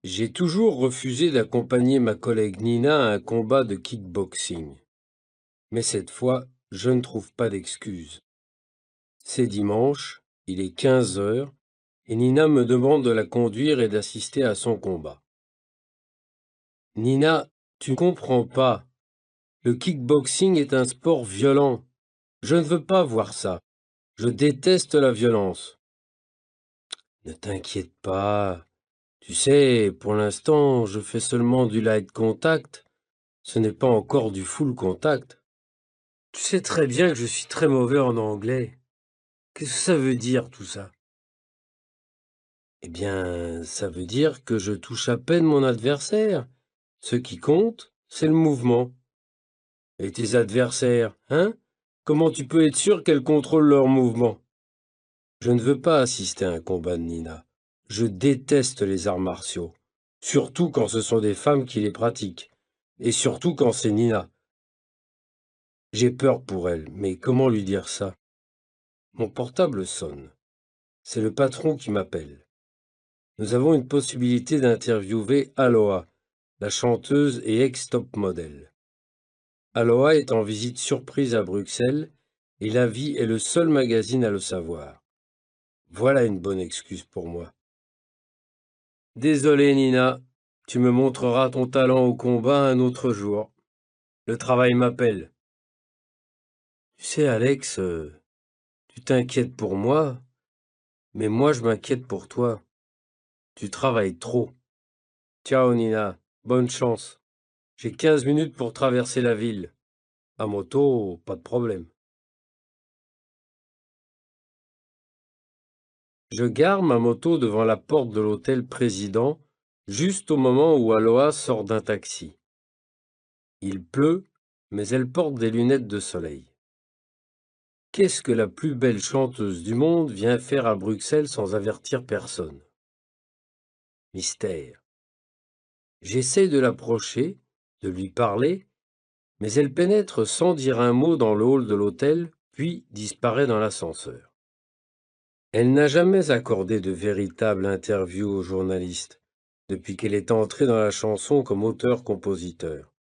J'ai toujours refusé d'accompagner ma collègue Nina à un combat de kickboxing. Mais cette fois, je ne trouve pas d'excuse. C'est dimanche, il est 15 heures, et Nina me demande de la conduire et d'assister à son combat. Nina, tu ne comprends pas. Le kickboxing est un sport violent. Je ne veux pas voir ça. Je déteste la violence. Ne t'inquiète pas. Tu sais, pour l'instant, je fais seulement du light contact. Ce n'est pas encore du full contact. Tu sais très bien que je suis très mauvais en anglais. Qu'est-ce que ça veut dire tout ça? Eh bien, ça veut dire que je touche à peine mon adversaire. Ce qui compte, c'est le mouvement. Et tes adversaires, hein? Comment tu peux être sûr qu'elles contrôlent leur mouvement? Je ne veux pas assister à un combat de Nina. Je déteste les arts martiaux. Surtout quand ce sont des femmes qui les pratiquent. Et surtout quand c'est Nina. J'ai peur pour elle, mais comment lui dire ça? Mon portable sonne. C'est le patron qui m'appelle. Nous avons une possibilité d'interviewer Aloha, la chanteuse et ex-top modèle. Aloha est en visite surprise à Bruxelles et La Vie est le seul magazine à le savoir. Voilà une bonne excuse pour moi. Désolé Nina, tu me montreras ton talent au combat un autre jour. Le travail m'appelle. Tu sais Alex, tu t'inquiètes pour moi, mais moi je m'inquiète pour toi. Tu travailles trop. Ciao Nina, bonne chance. J'ai 15 minutes pour traverser la ville. À moto, pas de problème. Je gare ma moto devant la porte de l'hôtel Président, juste au moment où Aloha sort d'un taxi. Il pleut, mais elle porte des lunettes de soleil. Qu'est-ce que la plus belle chanteuse du monde vient faire à Bruxelles sans avertir personne? Mystère. J'essaie de l'approcher, de lui parler, mais elle pénètre sans dire un mot dans le hall de l'hôtel, puis disparaît dans l'ascenseur. Elle n'a jamais accordé de véritable interview aux journalistes, depuis qu'elle est entrée dans la chanson comme auteur-compositeur.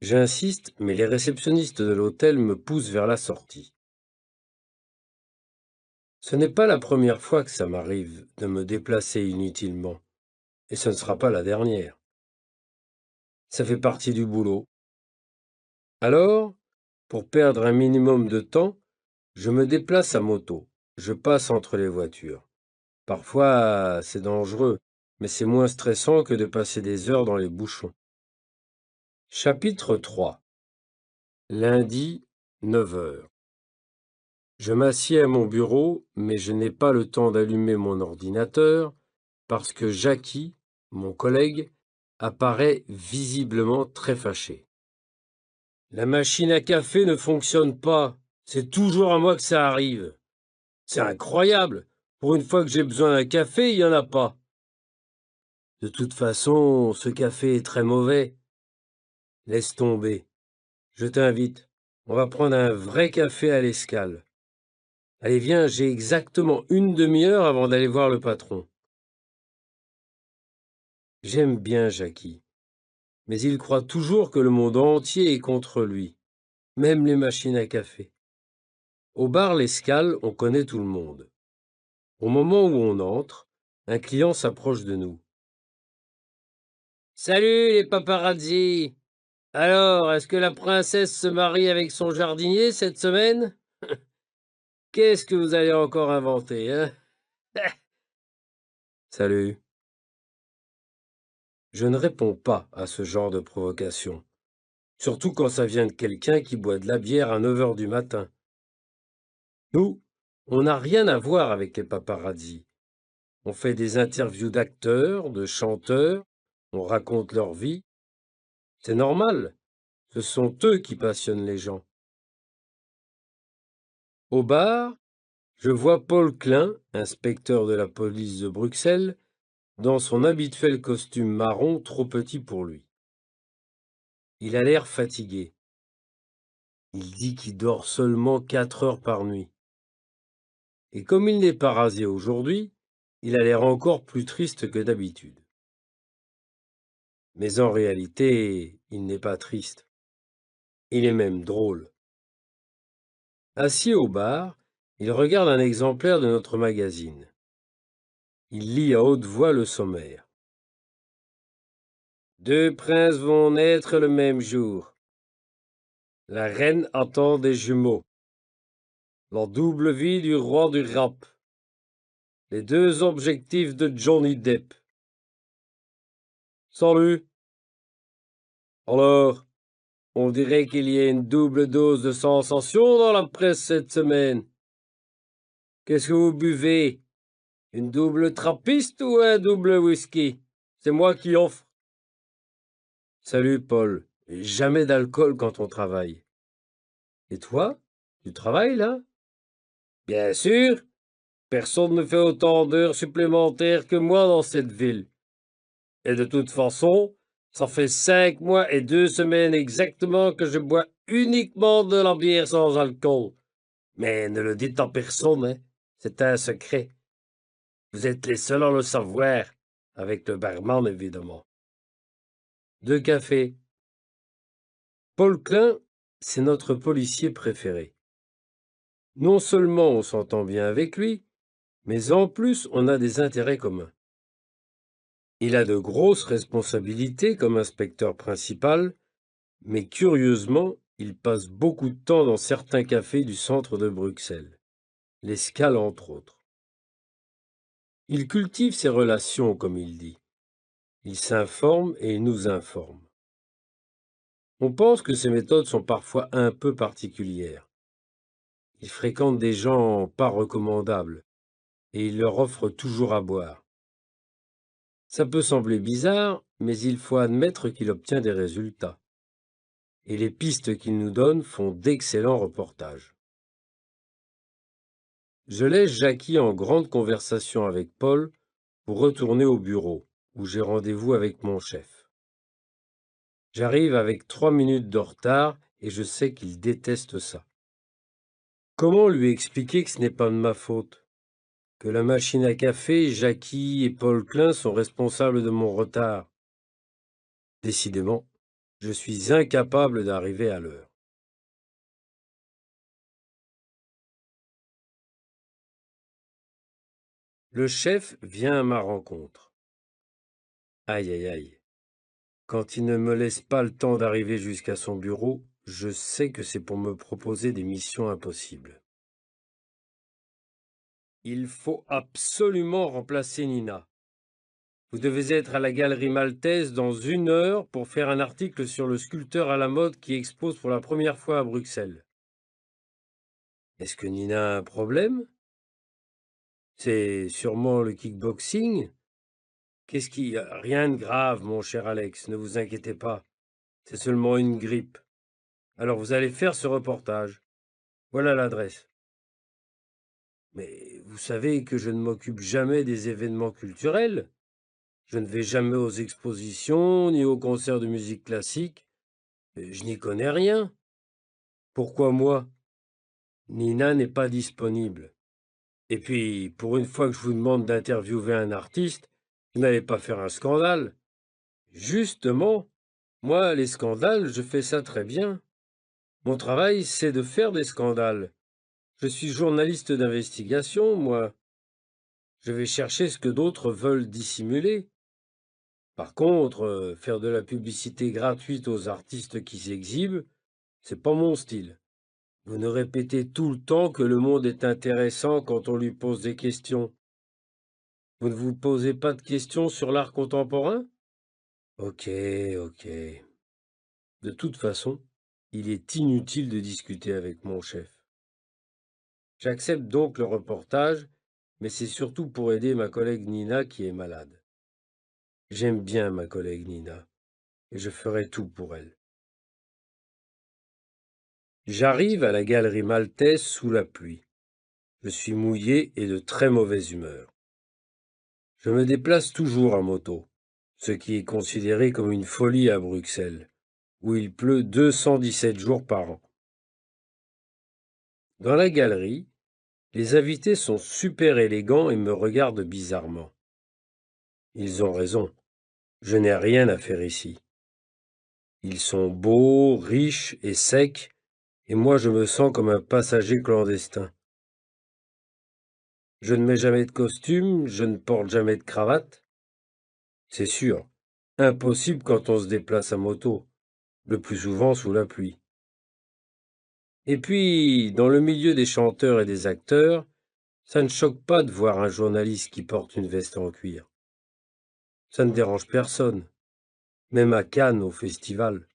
J'insiste, mais les réceptionnistes de l'hôtel me poussent vers la sortie. Ce n'est pas la première fois que ça m'arrive de me déplacer inutilement, et ce ne sera pas la dernière. Ça fait partie du boulot. Alors, pour perdre un minimum de temps, je me déplace à moto. Je passe entre les voitures. Parfois, c'est dangereux, mais c'est moins stressant que de passer des heures dans les bouchons. Chapitre 3. Lundi, 9 heures. Je m'assieds à mon bureau, mais je n'ai pas le temps d'allumer mon ordinateur parce que Jackie, mon collègue, apparaît visiblement très fâché. La machine à café ne fonctionne pas. C'est toujours à moi que ça arrive. C'est incroyable. Pour une fois que j'ai besoin d'un café, il n'y en a pas. De toute façon, ce café est très mauvais. Laisse tomber. Je t'invite. On va prendre un vrai café à l'Escale. Allez, viens, j'ai exactement une demi-heure avant d'aller voir le patron. J'aime bien Jackie, mais il croit toujours que le monde entier est contre lui, même les machines à café. Au bar L'Escale, on connaît tout le monde. Au moment où on entre, un client s'approche de nous. Salut les paparazzi! Alors, est-ce que la princesse se marie avec son jardinier cette semaine? Qu'est-ce que vous allez encore inventer, hein? Salut. Je ne réponds pas à ce genre de provocation, surtout quand ça vient de quelqu'un qui boit de la bière à 9 heures du matin. Nous, on n'a rien à voir avec les paparazzi. On fait des interviews d'acteurs, de chanteurs, on raconte leur vie. C'est normal, ce sont eux qui passionnent les gens. Au bar, je vois Paul Klein, inspecteur de la police de Bruxelles, dans son habituel costume marron trop petit pour lui. Il a l'air fatigué. Il dit qu'il dort seulement 4 heures par nuit. Et comme il n'est pas rasé aujourd'hui, il a l'air encore plus triste que d'habitude. Mais en réalité, il n'est pas triste. Il est même drôle. Assis au bar, il regarde un exemplaire de notre magazine. Il lit à haute voix le sommaire. Deux princes vont naître le même jour. La reine attend des jumeaux. La double vie du roi du rap. Les deux objectifs de Johnny Depp. Salut. Alors, on dirait qu'il y a une double dose de sensation dans la presse cette semaine. Qu'est-ce que vous buvez? Une double trappiste ou un double whisky? C'est moi qui offre. Salut Paul. Jamais d'alcool quand on travaille. Et toi? Tu travailles là? Bien sûr. Personne ne fait autant d'heures supplémentaires que moi dans cette ville. Et de toute façon, ça fait 5 mois et 2 semaines exactement que je bois uniquement de la bière sans alcool. Mais ne le dites à personne, hein. C'est un secret. Vous êtes les seuls à le savoir, avec le barman évidemment. 2 cafés. Paul Klein, c'est notre policier préféré. Non seulement on s'entend bien avec lui, mais en plus on a des intérêts communs. Il a de grosses responsabilités comme inspecteur principal, mais curieusement, il passe beaucoup de temps dans certains cafés du centre de Bruxelles, les Scales entre autres. Il cultive ses relations, comme il dit. Il s'informe et il nous informe. On pense que ses méthodes sont parfois un peu particulières. Il fréquente des gens pas recommandables et il leur offre toujours à boire. Ça peut sembler bizarre, mais il faut admettre qu'il obtient des résultats. Et les pistes qu'il nous donne font d'excellents reportages. Je laisse Jackie en grande conversation avec Paul pour retourner au bureau, où j'ai rendez-vous avec mon chef. J'arrive avec 3 minutes de retard et je sais qu'il déteste ça. Comment lui expliquer que ce n'est pas de ma faute? Que la machine à café, Jackie et Paul Klein sont responsables de mon retard? Décidément, je suis incapable d'arriver à l'heure. Le chef vient à ma rencontre. Aïe aïe aïe. Quand il ne me laisse pas le temps d'arriver jusqu'à son bureau, je sais que c'est pour me proposer des missions impossibles. Il faut absolument remplacer Nina. Vous devez être à la Galerie Maltaise dans 1 heure pour faire un article sur le sculpteur à la mode qui expose pour la première fois à Bruxelles. Est-ce que Nina a un problème? C'est sûrement le kickboxing. Qu'est-ce qui... Rien de grave, mon cher Alex, ne vous inquiétez pas. C'est seulement une grippe. Alors vous allez faire ce reportage. Voilà l'adresse. Mais vous savez que je ne m'occupe jamais des événements culturels. Je ne vais jamais aux expositions, ni aux concerts de musique classique. Je n'y connais rien. Pourquoi moi? Nina n'est pas disponible. Et puis, pour une fois que je vous demande d'interviewer un artiste, vous n'allez pas faire un scandale. Justement, moi, les scandales, je fais ça très bien. Mon travail, c'est de faire des scandales. Je suis journaliste d'investigation, moi. Je vais chercher ce que d'autres veulent dissimuler. Par contre, faire de la publicité gratuite aux artistes qui s'exhibent, c'est pas mon style. Vous ne répétez tout le temps que le monde est intéressant quand on lui pose des questions. Vous ne vous posez pas de questions sur l'art contemporain? Ok, ok. De toute façon, il est inutile de discuter avec mon chef. J'accepte donc le reportage, mais c'est surtout pour aider ma collègue Nina qui est malade. J'aime bien ma collègue Nina, et je ferai tout pour elle. J'arrive à la galerie maltaise sous la pluie. Je suis mouillé et de très mauvaise humeur. Je me déplace toujours en moto, ce qui est considéré comme une folie à Bruxelles, où il pleut 217 jours par an. Dans la galerie, les invités sont super élégants et me regardent bizarrement. Ils ont raison. Je n'ai rien à faire ici. Ils sont beaux, riches et secs, et moi je me sens comme un passager clandestin. Je ne mets jamais de costume, je ne porte jamais de cravate. C'est sûr, impossible quand on se déplace à moto, le plus souvent sous la pluie. Et puis, dans le milieu des chanteurs et des acteurs, ça ne choque pas de voir un journaliste qui porte une veste en cuir. Ça ne dérange personne, même à Cannes au festival.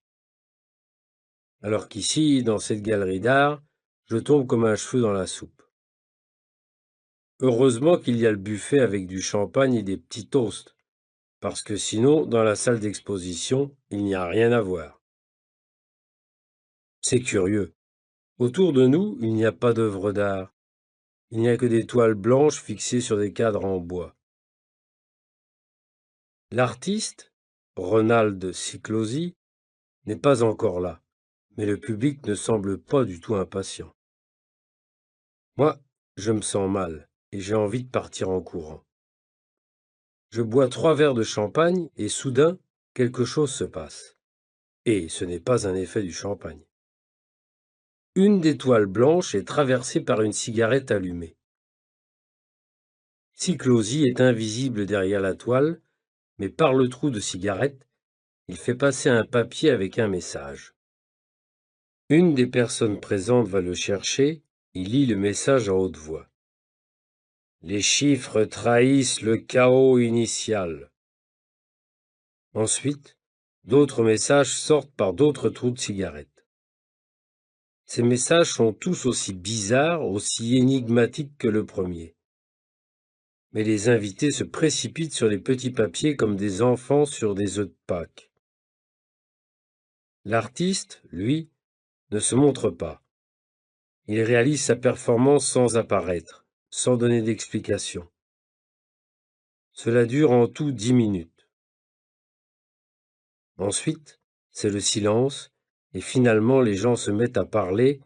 Alors qu'ici, dans cette galerie d'art, je tombe comme un cheveu dans la soupe. Heureusement qu'il y a le buffet avec du champagne et des petits toasts, parce que sinon, dans la salle d'exposition, il n'y a rien à voir. C'est curieux. Autour de nous, il n'y a pas d'œuvre d'art. Il n'y a que des toiles blanches fixées sur des cadres en bois. L'artiste, Ronald Ciclosi, n'est pas encore là, mais le public ne semble pas du tout impatient. Moi, je me sens mal et j'ai envie de partir en courant. Je bois 3 verres de champagne et soudain, quelque chose se passe. Et ce n'est pas un effet du champagne. Une des toiles blanches est traversée par une cigarette allumée. Ciclosi est invisible derrière la toile, mais par le trou de cigarette, il fait passer un papier avec un message. Une des personnes présentes va le chercher, il lit le message à haute voix. Les chiffres trahissent le chaos initial. Ensuite, d'autres messages sortent par d'autres trous de cigarette. Ces messages sont tous aussi bizarres, aussi énigmatiques que le premier. Mais les invités se précipitent sur les petits papiers comme des enfants sur des œufs de Pâques. L'artiste, lui, ne se montre pas. Il réalise sa performance sans apparaître, sans donner d'explication. Cela dure en tout 10 minutes. Ensuite, c'est le silence, et finalement les gens se mettent à parler,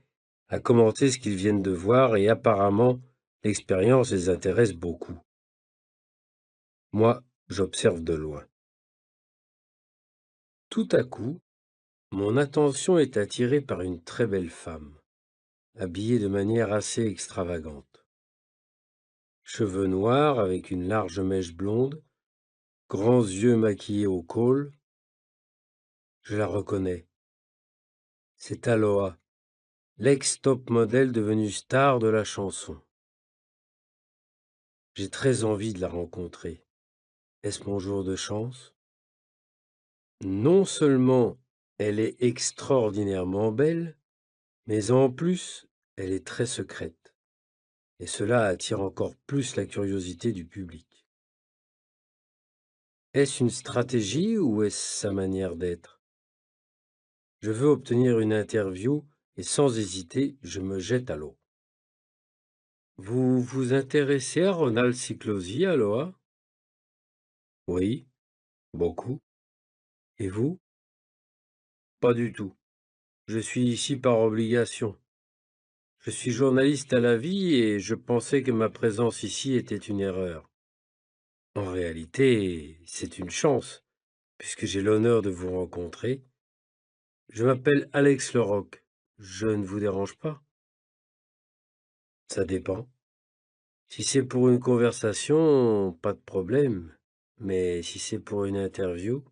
à commenter ce qu'ils viennent de voir, et apparemment, l'expérience les intéresse beaucoup. Moi, j'observe de loin. Tout à coup, mon attention est attirée par une très belle femme, habillée de manière assez extravagante. Cheveux noirs avec une large mèche blonde, grands yeux maquillés au col. Je la reconnais. C'est Aloha, l'ex-top modèle devenue star de la chanson. J'ai très envie de la rencontrer. Est-ce mon jour de chance? Non seulement elle est extraordinairement belle, mais en plus, elle est très secrète. Et cela attire encore plus la curiosité du public. Est-ce une stratégie ou est-ce sa manière d'être? Je veux obtenir une interview et sans hésiter, je me jette à l'eau. Vous vous intéressez à Ronald Ciclosi, Aloha? Oui, beaucoup. Et vous? Pas du tout. Je suis ici par obligation. Je suis journaliste à la vie et je pensais que ma présence ici était une erreur. En réalité, c'est une chance, puisque j'ai l'honneur de vous rencontrer. Je m'appelle Alex Leroc. Je ne vous dérange pas? Ça dépend. Si c'est pour une conversation, pas de problème. Mais si c'est pour une interview,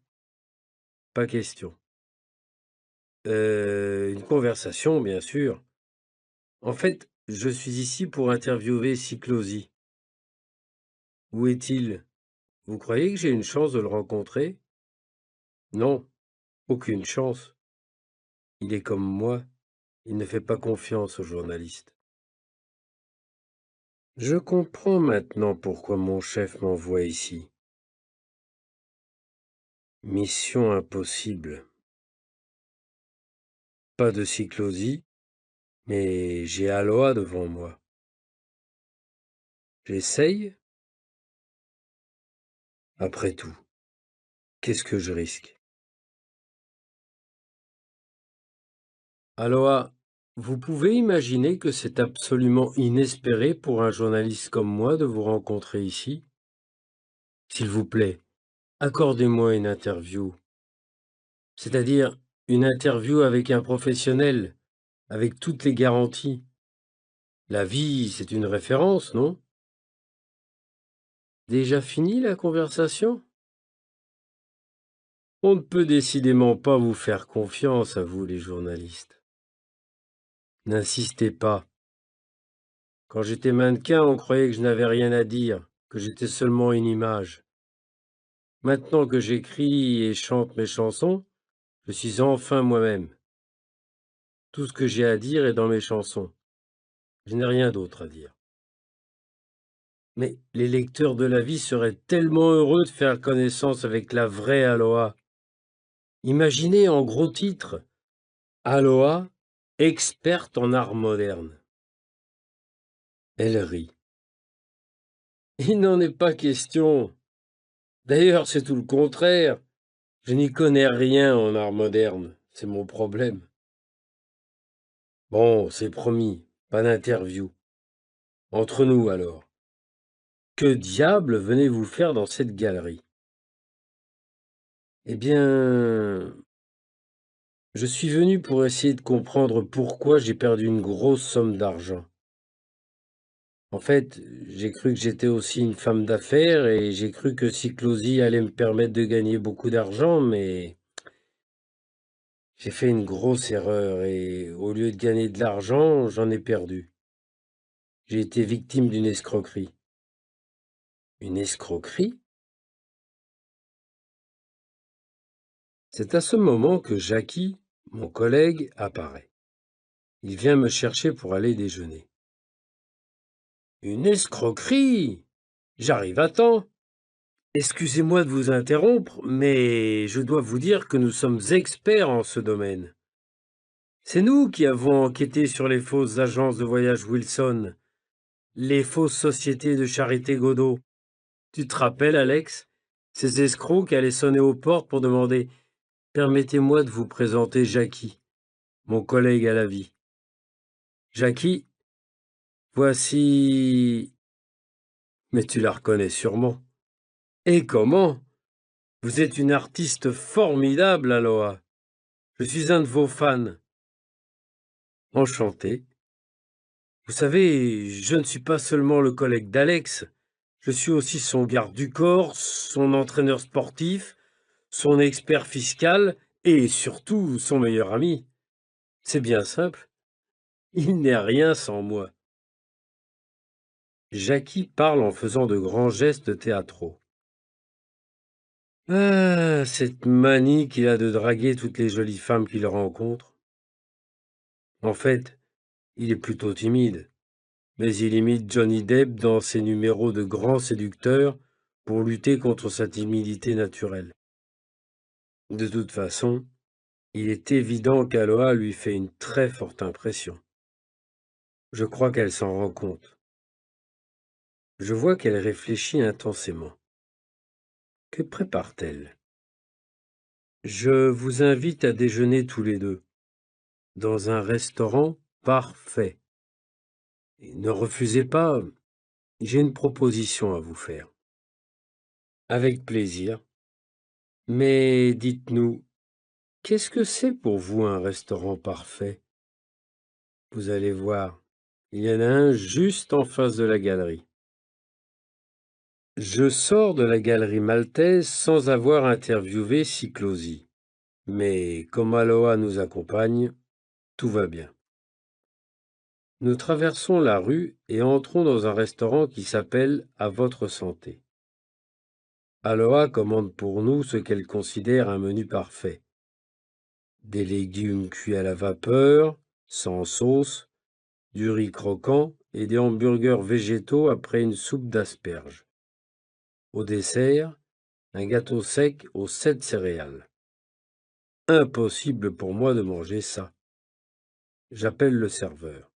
pas question. Une conversation, bien sûr. En fait, je suis ici pour interviewer Ciclosi. Où est-il? Vous croyez que j'ai une chance de le rencontrer? Non, aucune chance. Il est comme moi, il ne fait pas confiance aux journalistes. Je comprends maintenant pourquoi mon chef m'envoie ici. Mission impossible. Pas de Ciclosi, mais j'ai Aloha devant moi. J'essaye? Après tout, qu'est-ce que je risque? Aloha, vous pouvez imaginer que c'est absolument inespéré pour un journaliste comme moi de vous rencontrer ici? S'il vous plaît, Accordez-moi une interview. C'est-à-dire une interview avec un professionnel, avec toutes les garanties. La vie, c'est une référence, non? Déjà fini la conversation? On ne peut décidément pas vous faire confiance, à vous les journalistes. N'insistez pas. Quand j'étais mannequin, on croyait que je n'avais rien à dire, que j'étais seulement une image. Maintenant que j'écris et chante mes chansons, je suis enfin moi-même. Tout ce que j'ai à dire est dans mes chansons. Je n'ai rien d'autre à dire. Mais les lecteurs de la vie seraient tellement heureux de faire connaissance avec la vraie Aloha. Imaginez en gros titre Aloha, experte en art moderne. Elle rit. Il n'en est pas question. D'ailleurs, c'est tout le contraire. Je n'y connais rien en art moderne. C'est mon problème. Bon, c'est promis. Pas d'interview. Entre nous alors. Que diable venez-vous faire dans cette galerie? Eh bien, je suis venu pour essayer de comprendre pourquoi j'ai perdu une grosse somme d'argent. En fait, j'ai cru que j'étais aussi une femme d'affaires et j'ai cru que Cyclosie allait me permettre de gagner beaucoup d'argent, mais j'ai fait une grosse erreur et au lieu de gagner de l'argent, j'en ai perdu. J'ai été victime d'une escroquerie. Une escroquerie? C'est à ce moment que Jackie, mon collègue, apparaît. Il vient me chercher pour aller déjeuner. Une escroquerie? J'arrive à temps. Excusez-moi de vous interrompre, mais je dois vous dire que nous sommes experts en ce domaine. C'est nous qui avons enquêté sur les fausses agences de voyage Wilson, les fausses sociétés de charité Godot. Tu te rappelles, Alex? Ces escrocs qui allaient sonner aux portes pour demander « Permettez-moi de vous présenter Jackie, mon collègue à la vie. Jackie, voici... » Mais tu la reconnais sûrement. Et comment? Vous êtes une artiste formidable, Aloha. Je suis un de vos fans. Enchanté. Vous savez, je ne suis pas seulement le collègue d'Alex, je suis aussi son garde du corps, son entraîneur sportif, son expert fiscal et surtout son meilleur ami. C'est bien simple, il n'est rien sans moi. Jackie parle en faisant de grands gestes théâtraux. Ah, cette manie qu'il a de draguer toutes les jolies femmes qu'il rencontre. En fait, il est plutôt timide, mais il imite Johnny Depp dans ses numéros de grand séducteur pour lutter contre sa timidité naturelle. De toute façon, il est évident qu'Aloha lui fait une très forte impression. Je crois qu'elle s'en rend compte. Je vois qu'elle réfléchit intensément. Que prépare-t-elle? Je vous invite à déjeuner tous les deux, dans un restaurant parfait. Et ne refusez pas, j'ai une proposition à vous faire. Avec plaisir. Mais dites-nous, qu'est-ce que c'est pour vous un restaurant parfait? Vous allez voir, il y en a un juste en face de la galerie. Je sors de la galerie maltaise sans avoir interviewé Cyclosie. Mais comme Aloha nous accompagne, tout va bien. Nous traversons la rue et entrons dans un restaurant qui s'appelle À votre santé. Aloha commande pour nous ce qu'elle considère un menu parfait. Des légumes cuits à la vapeur, sans sauce, du riz croquant et des hamburgers végétaux après une soupe d'asperges. Au dessert, un gâteau sec aux 7 céréales. Impossible pour moi de manger ça. J'appelle le serveur.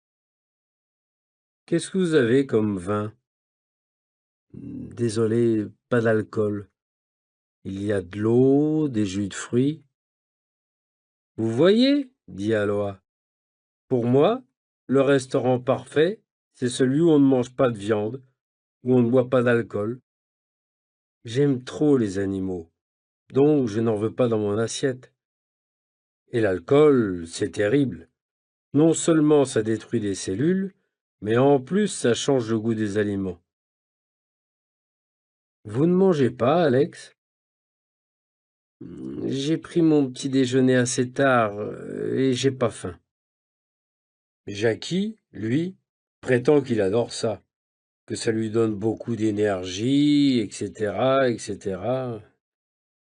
Qu'est-ce que vous avez comme vin? Désolé, pas d'alcool. Il y a de l'eau, des jus de fruits. Vous voyez, dit Aloha. Pour moi, le restaurant parfait, c'est celui où on ne mange pas de viande, où on ne boit pas d'alcool. J'aime trop les animaux. donc je n'en veux pas dans mon assiette. Et l'alcool, c'est terrible. Non seulement ça détruit les cellules, mais en plus ça change le goût des aliments. Vous ne mangez pas, Alex? J'ai pris mon petit déjeuner assez tard et j'ai pas faim. Jackie, lui, prétend qu'il adore ça, que ça lui donne beaucoup d'énergie, etc., etc.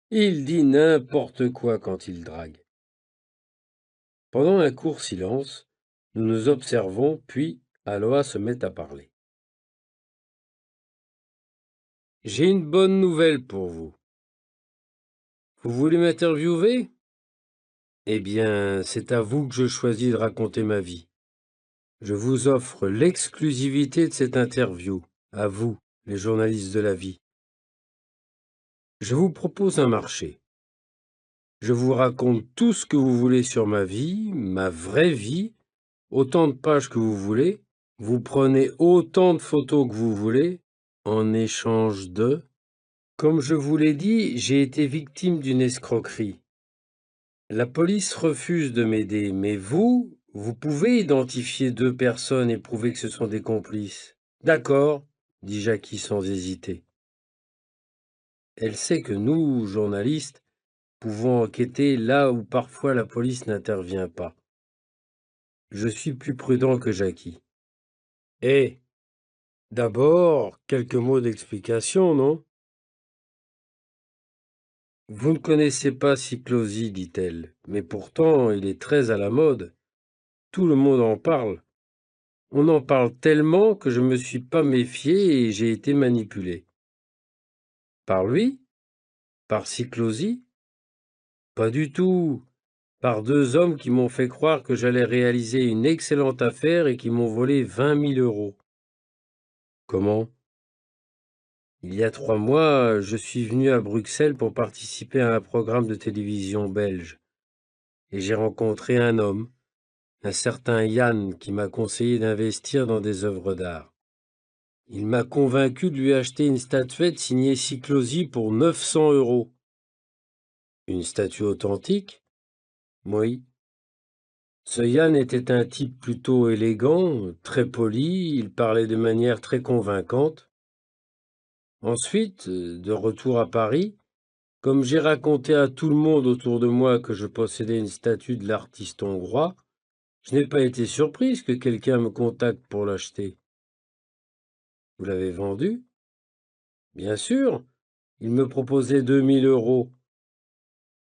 Il dit n'importe quoi quand il drague. Pendant un court silence, nous nous observons, puis Aloha se met à parler. J'ai une bonne nouvelle pour vous. Vous voulez m'interviewer? Eh bien, c'est à vous que je choisis de raconter ma vie. Je vous offre l'exclusivité de cette interview, à vous, les journalistes de la vie. Je vous propose un marché. Je vous raconte tout ce que vous voulez sur ma vie, ma vraie vie, autant de pages que vous voulez. Vous prenez autant de photos que vous voulez, en échange de... Comme je vous l'ai dit, j'ai été victime d'une escroquerie. La police refuse de m'aider, mais vous pouvez identifier 2 personnes et prouver que ce sont des complices. D'accord, dit Jackie sans hésiter. Elle sait que nous, journalistes, pouvons enquêter là où parfois la police n'intervient pas. Je suis plus prudent que Jackie. Eh, d'abord, quelques mots d'explication, non? Vous ne connaissez pas Cyclosie, dit-elle, mais pourtant il est très à la mode. Tout le monde en parle. On en parle tellement que je me suis pas méfié et j'ai été manipulé. Par lui? Par Cyclosie? Pas du tout. Par 2 hommes qui m'ont fait croire que j'allais réaliser une excellente affaire et qui m'ont volé 20 000 euros. Comment? Il y a 3 mois, je suis venu à Bruxelles pour participer à un programme de télévision belge. Et j'ai rencontré un homme, un certain Yann, qui m'a conseillé d'investir dans des œuvres d'art. Il m'a convaincu de lui acheter une statuette signée Cyclosie pour 900 euros. Une statue authentique? Oui. Ce Yann était un type plutôt élégant, très poli, il parlait de manière très convaincante. Ensuite, de retour à Paris, comme j'ai raconté à tout le monde autour de moi que je possédais une statue de l'artiste hongrois, je n'ai pas été surprise que quelqu'un me contacte pour l'acheter. Vous l'avez vendu? Bien sûr, il me proposait 2000 euros.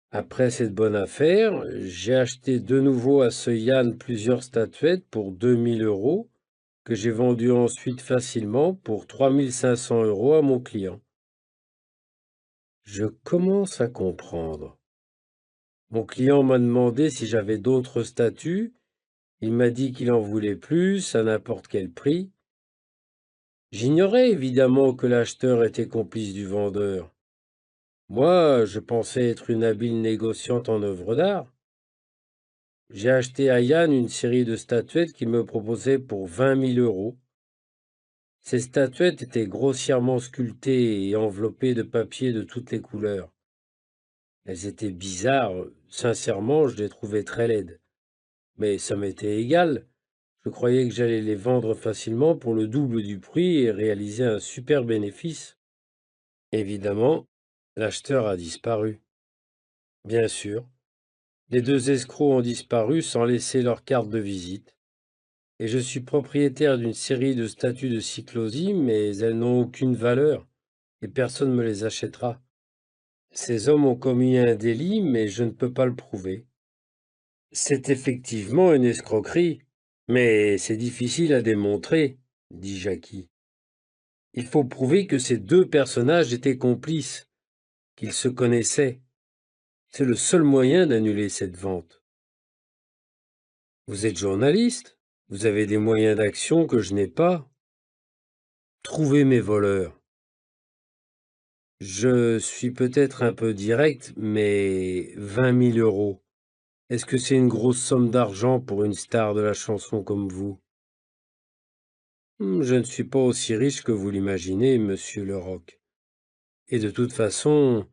Après cette bonne affaire, j'ai acheté de nouveau à ce Yann plusieurs statuettes pour 2000 euros, que j'ai vendues ensuite facilement pour 3500 € à mon client. Je commence à comprendre. Mon client m'a demandé si j'avais d'autres statues. Il m'a dit qu'il en voulait plus, à n'importe quel prix. J'ignorais évidemment que l'acheteur était complice du vendeur. Moi, je pensais être une habile négociante en œuvres d'art. J'ai acheté à Yann une série de statuettes qu'il me proposait pour 20 000 euros. Ces statuettes étaient grossièrement sculptées et enveloppées de papier de toutes les couleurs. Elles étaient bizarres, sincèrement, je les trouvais très laides. Mais ça m'était égal. Je croyais que j'allais les vendre facilement pour le double du prix et réaliser un super bénéfice. Évidemment, l'acheteur a disparu. Bien sûr, les 2 escrocs ont disparu sans laisser leur carte de visite. Et je suis propriétaire d'une série de statues de Cyclosie, mais elles n'ont aucune valeur, et personne ne me les achètera. Ces hommes ont commis un délit, mais je ne peux pas le prouver. C'est effectivement une escroquerie, mais c'est difficile à démontrer, dit Jackie. Il faut prouver que ces 2 personnages étaient complices, qu'ils se connaissaient. C'est le seul moyen d'annuler cette vente. Vous êtes journaliste, vous avez des moyens d'action que je n'ai pas. Trouvez mes voleurs. Je suis peut-être un peu direct, mais 20 000 euros. Est-ce que c'est une grosse somme d'argent pour une star de la chanson comme vous? Je ne suis pas aussi riche que vous l'imaginez, monsieur Leroc. Et de toute façon,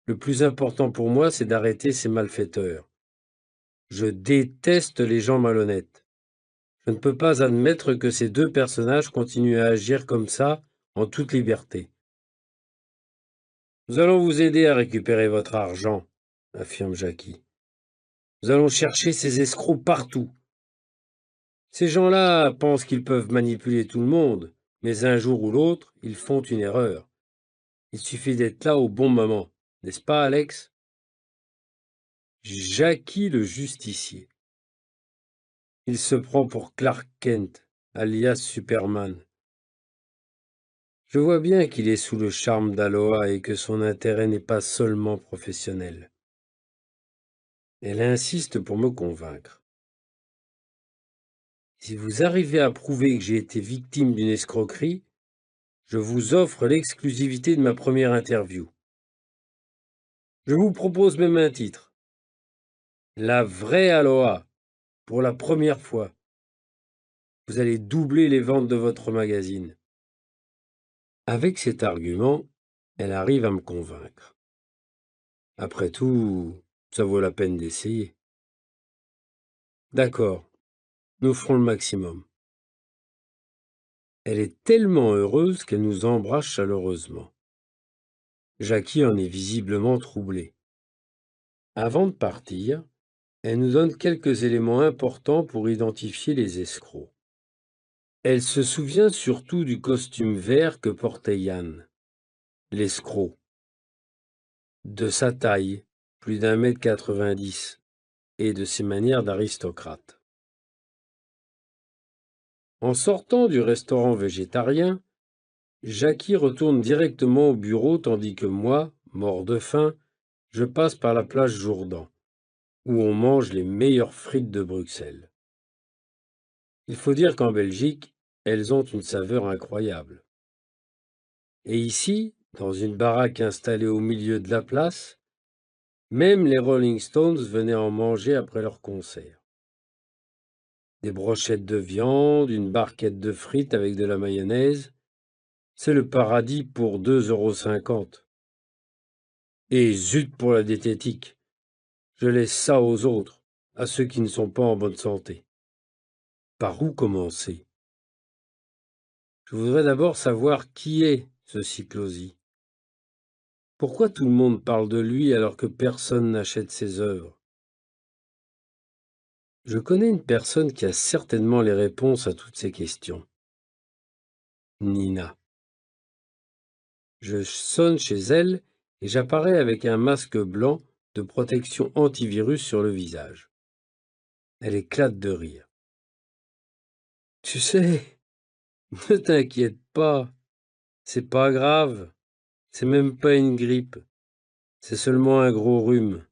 Le plus important pour moi, c'est d'arrêter ces malfaiteurs. Je déteste les gens malhonnêtes. Je ne peux pas admettre que ces deux personnages continuent à agir comme ça, en toute liberté. Nous allons vous aider à récupérer votre argent, affirme Jackie. Nous allons chercher ces escrocs partout. Ces gens-là pensent qu'ils peuvent manipuler tout le monde, mais un jour ou l'autre, ils font une erreur. Il suffit d'être là au bon moment, n'est-ce pas, Alex? Jackie le justicier. Il se prend pour Clark Kent, alias Superman. Je vois bien qu'il est sous le charme d'Aloha et que son intérêt n'est pas seulement professionnel. Elle insiste pour me convaincre. Si vous arrivez à prouver que j'ai été victime d'une escroquerie, je vous offre l'exclusivité de ma première interview. Je vous propose même un titre. La vraie Aloha, pour la première fois. Vous allez doubler les ventes de votre magazine. Avec cet argument, elle arrive à me convaincre. Après tout, ça vaut la peine d'essayer. D'accord, nous ferons le maximum. Elle est tellement heureuse qu'elle nous embrasse chaleureusement. Jackie en est visiblement troublée. Avant de partir, elle nous donne quelques éléments importants pour identifier les escrocs. Elle se souvient surtout du costume vert que portait Yann, l'escroc, de sa taille, plus d'1,90 m, et de ses manières d'aristocrate. En sortant du restaurant végétarien, Jackie retourne directement au bureau tandis que moi, mort de faim, je passe par la plage Jourdan, où on mange les meilleures frites de Bruxelles. Il faut dire qu'en Belgique, elles ont une saveur incroyable. Et ici, dans une baraque installée au milieu de la place, même les Rolling Stones venaient en manger après leur concert. Des brochettes de viande, une barquette de frites avec de la mayonnaise, c'est le paradis pour 2,50 €. Et zut pour la diététique, je laisse ça aux autres, à ceux qui ne sont pas en bonne santé. Par où commencer? Je voudrais d'abord savoir qui est ce Cyclosi. Pourquoi tout le monde parle de lui alors que personne n'achète ses œuvres? Je connais une personne qui a certainement les réponses à toutes ces questions. Nina. Je sonne chez elle et j'apparais avec un masque blanc de protection antivirus sur le visage. Elle éclate de rire. Tu sais, ne t'inquiète pas, c'est pas grave, c'est même pas une grippe, c'est seulement un gros rhume.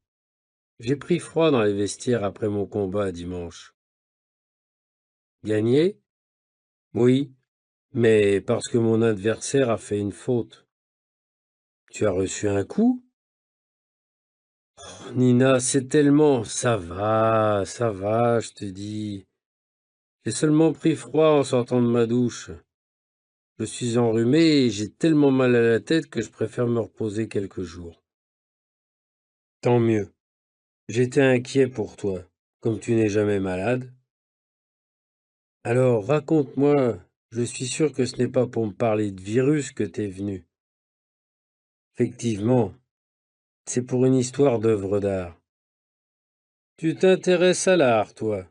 J'ai pris froid dans les vestiaires après mon combat dimanche. Gagné? Oui, mais parce que mon adversaire a fait une faute. Tu as reçu un coup? Oh, Nina, c'est tellement... ça va, je te dis. J'ai seulement pris froid en sortant de ma douche. Je suis enrhumé et j'ai tellement mal à la tête que je préfère me reposer quelques jours. Tant mieux. J'étais inquiet pour toi, comme tu n'es jamais malade. Alors, raconte-moi, je suis sûr que ce n'est pas pour me parler de virus que t'es venu. Effectivement, c'est pour une histoire d'œuvre d'art. Tu t'intéresses à l'art, toi.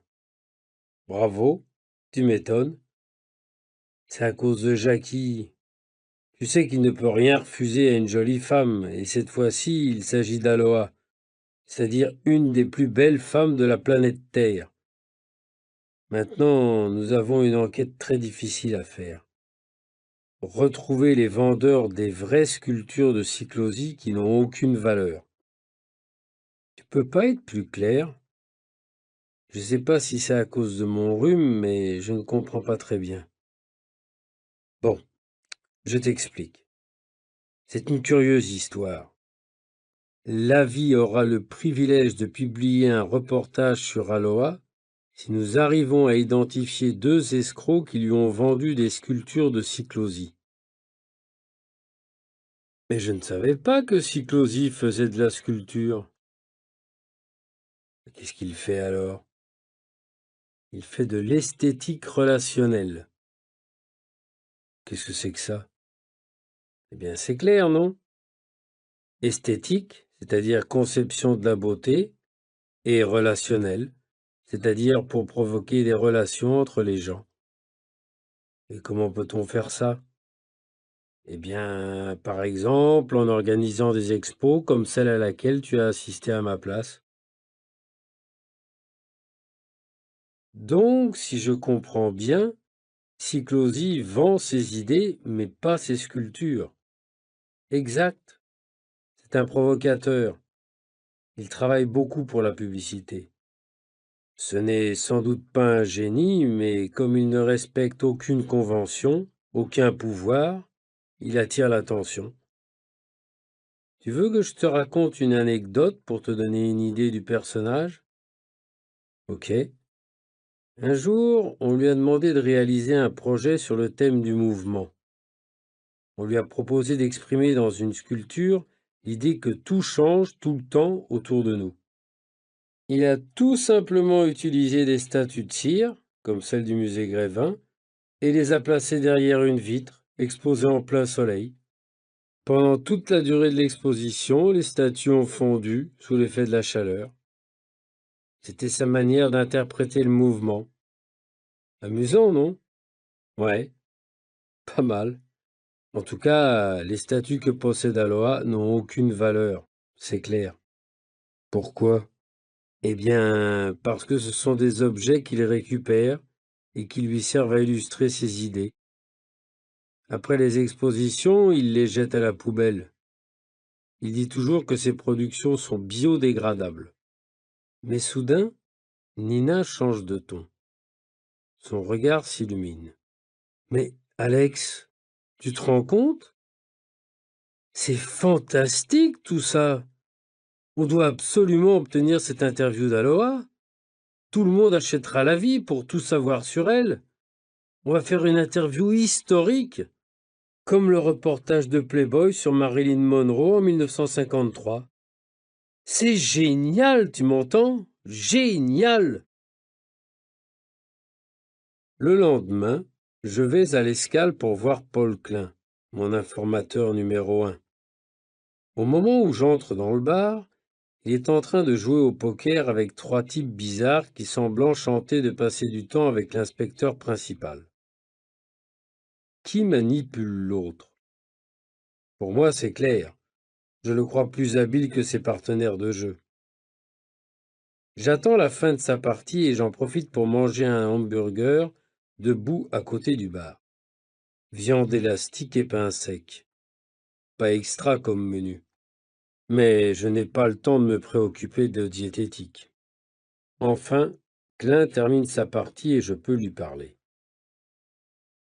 Bravo, tu m'étonnes. C'est à cause de Jackie. Tu sais qu'il ne peut rien refuser à une jolie femme, et cette fois-ci, il s'agit d'Aloha, c'est-à-dire une des plus belles femmes de la planète Terre. Maintenant, nous avons une enquête très difficile à faire. Retrouver les vendeurs des vraies sculptures de Cyclosie qui n'ont aucune valeur. Tu peux pas être plus clair? Je sais pas si c'est à cause de mon rhume, mais je ne comprends pas très bien. Bon, je t'explique. C'est une curieuse histoire. L'Avis aura le privilège de publier un reportage sur Aloha si nous arrivons à identifier deux escrocs qui lui ont vendu des sculptures de Cyclosie. Mais je ne savais pas que Cyclosi faisait de la sculpture. Qu'est-ce qu'il fait alors? Il fait de l'esthétique relationnelle. Qu'est-ce que c'est que ça? Eh bien, c'est clair, non? Esthétique, c'est-à-dire conception de la beauté, et relationnelle, c'est-à-dire pour provoquer des relations entre les gens. Et comment peut-on faire ça? Eh bien, par exemple, en organisant des expos comme celle à laquelle tu as assisté à ma place. Donc, si je comprends bien, Cyclosi vend ses idées, mais pas ses sculptures. Exact. C'est un provocateur. Il travaille beaucoup pour la publicité. Ce n'est sans doute pas un génie, mais comme il ne respecte aucune convention, aucun pouvoir, il attire l'attention. Tu veux que je te raconte une anecdote pour te donner une idée du personnage? Ok. Un jour, on lui a demandé de réaliser un projet sur le thème du mouvement. On lui a proposé d'exprimer dans une sculpture l'idée que tout change tout le temps autour de nous. Il a tout simplement utilisé des statues de cire, comme celle du musée Grévin, et les a placées derrière une vitre, exposée en plein soleil. Pendant toute la durée de l'exposition, les statues ont fondu sous l'effet de la chaleur. C'était sa manière d'interpréter le mouvement. Amusant, non? Ouais, pas mal. En tout cas, les statues que possède Aloha n'ont aucune valeur, c'est clair. Pourquoi? Eh bien, parce que ce sont des objets qu'il récupère et qui lui servent à illustrer ses idées. Après les expositions, il les jette à la poubelle. Il dit toujours que ses productions sont biodégradables. Mais soudain, Nina change de ton. Son regard s'illumine. Mais, Alex, tu te rends compte? C'est fantastique tout ça! On doit absolument obtenir cette interview d'Aloha. Tout le monde achètera la vie pour tout savoir sur elle. On va faire une interview historique, comme le reportage de Playboy sur Marilyn Monroe en 1953. C'est génial, tu m'entends? Génial! Le lendemain, je vais à l'Escale pour voir Paul Klein, mon informateur numéro 1. Au moment où j'entre dans le bar, il est en train de jouer au poker avec trois types bizarres qui semblent enchantés de passer du temps avec l'inspecteur principal. Qui manipule l'autre? Pour moi, c'est clair. Je le crois plus habile que ses partenaires de jeu. J'attends la fin de sa partie et j'en profite pour manger un hamburger debout à côté du bar. Viande élastique et pain sec. Pas extra comme menu. Mais je n'ai pas le temps de me préoccuper de diététique. Enfin, Klein termine sa partie et je peux lui parler.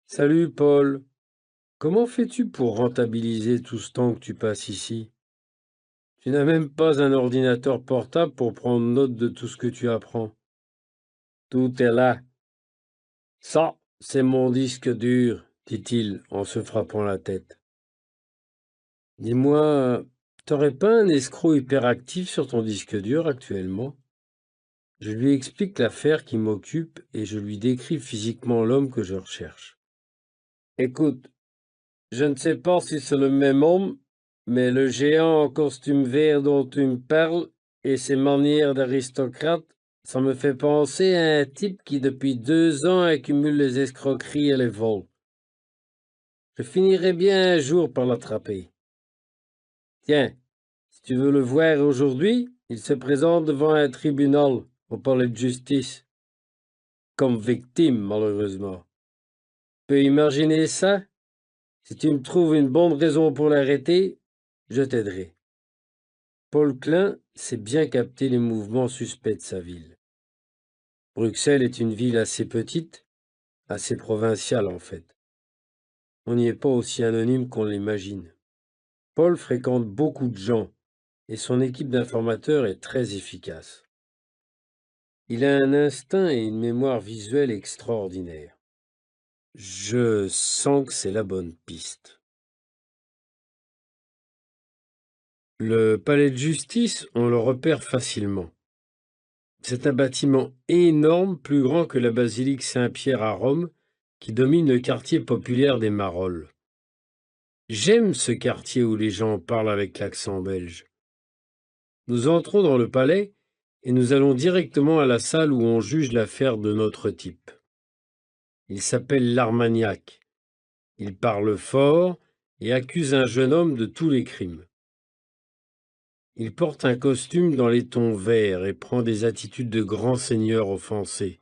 Salut Paul, comment fais-tu pour rentabiliser tout ce temps que tu passes ici? Tu n'as même pas un ordinateur portable pour prendre note de tout ce que tu apprends. Tout est là. Ça, c'est mon disque dur, dit-il en se frappant la tête. Dis-moi, t'aurais pas un escroc hyperactif sur ton disque dur actuellement? Je lui explique l'affaire qui m'occupe et je lui décris physiquement l'homme que je recherche. Écoute, je ne sais pas si c'est le même homme, mais le géant en costume vert dont tu me parles et ses manières d'aristocrate, ça me fait penser à un type qui depuis 2 ans accumule les escroqueries et les vols. Je finirai bien un jour par l'attraper. Tiens, si tu veux le voir aujourd'hui, il se présente devant un tribunal au palais de justice, comme victime malheureusement. Tu peux imaginer ça? Si tu me trouves une bonne raison pour l'arrêter, je t'aiderai. Paul Klein sait bien capter les mouvements suspects de sa ville. Bruxelles est une ville assez petite, assez provinciale en fait. On n'y est pas aussi anonyme qu'on l'imagine. Paul fréquente beaucoup de gens et son équipe d'informateurs est très efficace. Il a un instinct et une mémoire visuelle extraordinaires. Je sens que c'est la bonne piste. Le palais de justice, on le repère facilement. C'est un bâtiment énorme, plus grand que la basilique Saint-Pierre à Rome, qui domine le quartier populaire des Marolles. J'aime ce quartier où les gens parlent avec l'accent belge. Nous entrons dans le palais et nous allons directement à la salle où on juge l'affaire de notre type. Il s'appelle l'Armagnac. Il parle fort et accuse un jeune homme de tous les crimes. Il porte un costume dans les tons verts et prend des attitudes de grand seigneur offensé.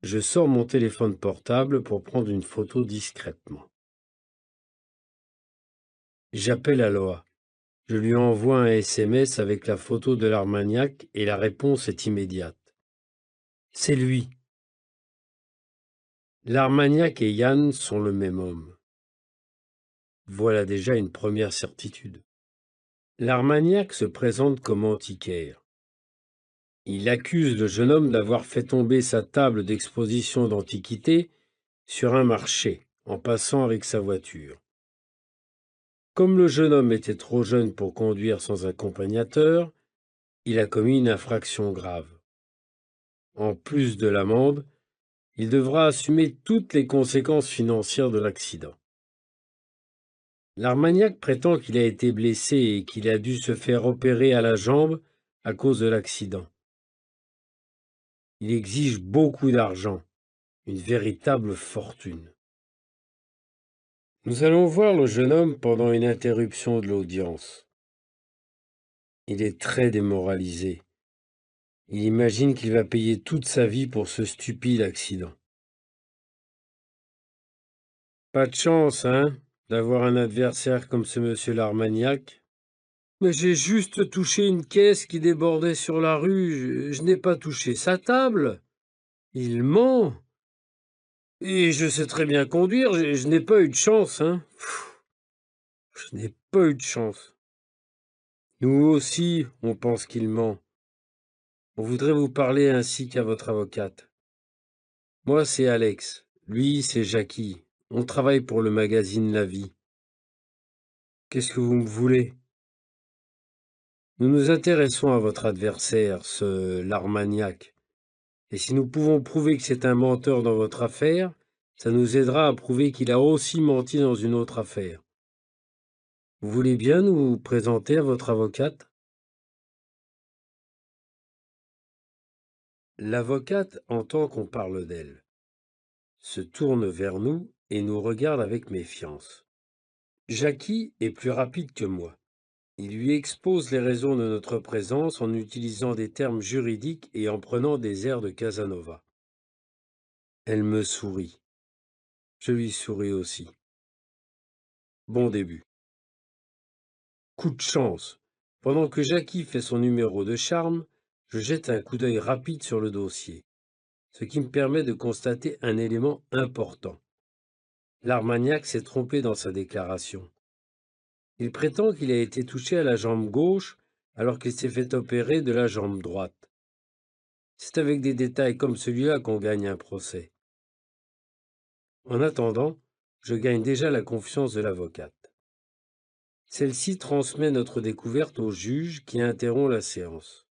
Je sors mon téléphone portable pour prendre une photo discrètement. J'appelle Aloha. Je lui envoie un SMS avec la photo de l'Armagnac et la réponse est immédiate. C'est lui. L'Armagnac et Yann sont le même homme. Voilà déjà une première certitude. L'Armagnac se présente comme antiquaire. Il accuse le jeune homme d'avoir fait tomber sa table d'exposition d'antiquités sur un marché, en passant avec sa voiture. Comme le jeune homme était trop jeune pour conduire sans accompagnateur, il a commis une infraction grave. En plus de l'amende, il devra assumer toutes les conséquences financières de l'accident. L'Armagnac prétend qu'il a été blessé et qu'il a dû se faire opérer à la jambe à cause de l'accident. Il exige beaucoup d'argent, une véritable fortune. Nous allons voir le jeune homme pendant une interruption de l'audience. Il est très démoralisé. Il imagine qu'il va payer toute sa vie pour ce stupide accident. Pas de chance, hein, d'avoir un adversaire comme ce monsieur l'Armagnac. Mais j'ai juste touché une caisse qui débordait sur la rue, je n'ai pas touché sa table. Il ment. Et je sais très bien conduire, je n'ai pas eu de chance, hein. Je n'ai pas eu de chance. Nous aussi, on pense qu'il ment. On voudrait vous parler ainsi qu'à votre avocate. Moi, c'est Alex. Lui, c'est Jackie. On travaille pour le magazine La Vie. Qu'est-ce que vous me voulez? Nous nous intéressons à votre adversaire, ce l'Armagnac. Et si nous pouvons prouver que c'est un menteur dans votre affaire, ça nous aidera à prouver qu'il a aussi menti dans une autre affaire. Vous voulez bien nous présenter à votre avocate? L'avocate entend qu'on parle d'elle, se tourne vers nous et nous regarde avec méfiance. Jackie est plus rapide que moi. Il lui expose les raisons de notre présence en utilisant des termes juridiques et en prenant des airs de Casanova. Elle me sourit. Je lui souris aussi. Bon début. Coup de chance. Pendant que Jackie fait son numéro de charme, je jette un coup d'œil rapide sur le dossier, ce qui me permet de constater un élément important. L'Armagnac s'est trompé dans sa déclaration. Il prétend qu'il a été touché à la jambe gauche alors qu'il s'est fait opérer de la jambe droite. C'est avec des détails comme celui-là qu'on gagne un procès. En attendant, je gagne déjà la confiance de l'avocate. Celle-ci transmet notre découverte au juge qui interrompt la séance.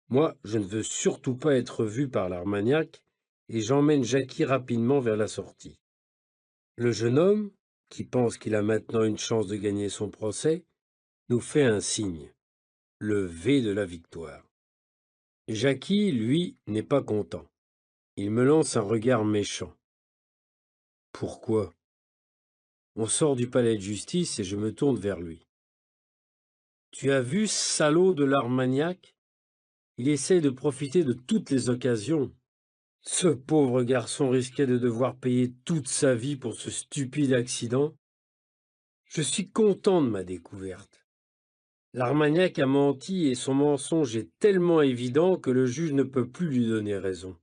Moi, je ne veux surtout pas être vu par l'Armagnac et j'emmène Jackie rapidement vers la sortie. Le jeune homme, qui pense qu'il a maintenant une chance de gagner son procès, nous fait un signe, le V de la victoire. Jackie, lui, n'est pas content. Il me lance un regard méchant. Pourquoi? On sort du palais de justice et je me tourne vers lui. Tu as vu ce salaud de l'Armagnac? Il essaie de profiter de toutes les occasions. Ce pauvre garçon risquait de devoir payer toute sa vie pour ce stupide accident. Je suis content de ma découverte. L'Armagnac a menti et son mensonge est tellement évident que le juge ne peut plus lui donner raison.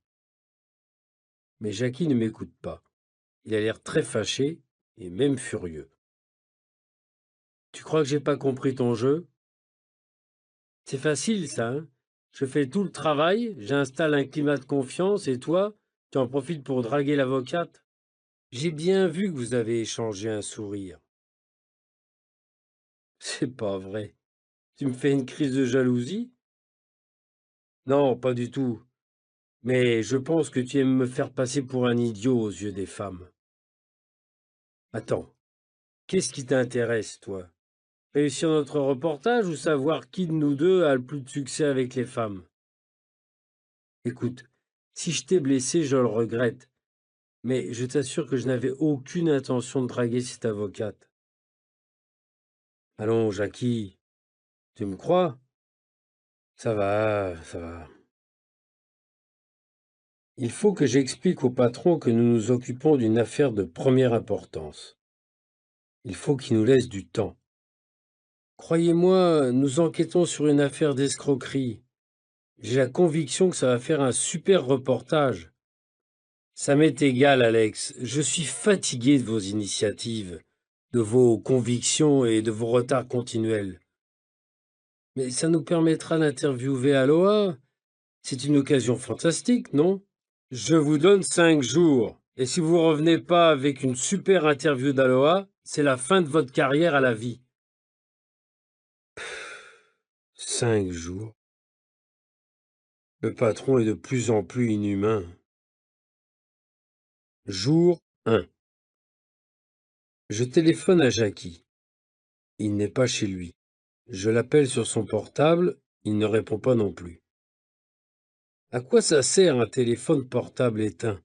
Mais Jackie ne m'écoute pas. Il a l'air très fâché et même furieux. Tu crois que j'ai pas compris ton jeu? C'est facile, ça, hein? Je fais tout le travail, j'installe un climat de confiance et toi, tu en profites pour draguer l'avocate? J'ai bien vu que vous avez échangé un sourire. C'est pas vrai. Tu me fais une crise de jalousie? Non, pas du tout. Mais je pense que tu aimes me faire passer pour un idiot aux yeux des femmes. Attends, qu'est-ce qui t'intéresse, toi? Réussir notre reportage ou savoir qui de nous deux a le plus de succès avec les femmes? Écoute, si je t'ai blessé, je le regrette. Mais je t'assure que je n'avais aucune intention de draguer cette avocate. Allons, Jackie, tu me crois? Ça va, ça va. Il faut que j'explique au patron que nous nous occupons d'une affaire de première importance. Il faut qu'il nous laisse du temps. Croyez-moi, nous enquêtons sur une affaire d'escroquerie. J'ai la conviction que ça va faire un super reportage. Ça m'est égal, Alex. Je suis fatigué de vos initiatives, de vos convictions et de vos retards continuels. Mais ça nous permettra d'interviewer Aloha. C'est une occasion fantastique, non? Je vous donne 5 jours. Et si vous revenez pas avec une super interview d'Aloha, c'est la fin de votre carrière à la vie. 5 jours. Le patron est de plus en plus inhumain. Jour 1. Je téléphone à Jackie. Il n'est pas chez lui. Je l'appelle sur son portable, il ne répond pas non plus. À quoi ça sert un téléphone portable éteint?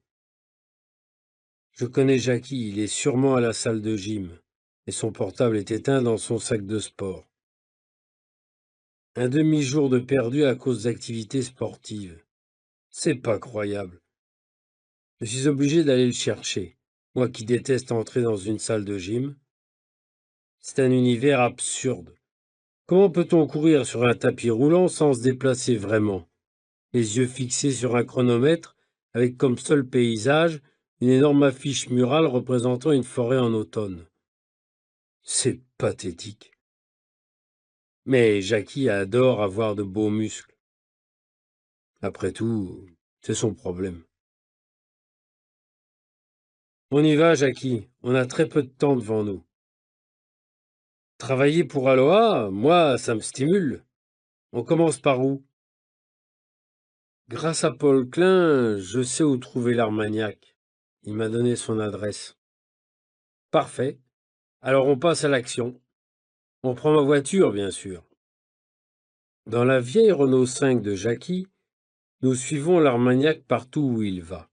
Je connais Jackie, il est sûrement à la salle de gym, et son portable est éteint dans son sac de sport. Un demi-jour de perdu à cause d'activités sportives. C'est pas croyable. Je suis obligé d'aller le chercher, moi qui déteste entrer dans une salle de gym. C'est un univers absurde. Comment peut-on courir sur un tapis roulant sans se déplacer vraiment, les yeux fixés sur un chronomètre, avec comme seul paysage une énorme affiche murale représentant une forêt en automne? C'est pathétique. Mais Jackie adore avoir de beaux muscles. Après tout, c'est son problème. On y va, Jackie. On a très peu de temps devant nous. Travailler pour Aloha, moi, ça me stimule. On commence par où? Grâce à Paul Klein, je sais où trouver l'Armagnac. Il m'a donné son adresse. Parfait. Alors on passe à l'action. On prend ma voiture, bien sûr. Dans la vieille Renault 5 de Jackie, nous suivons l'Armagnac partout où il va.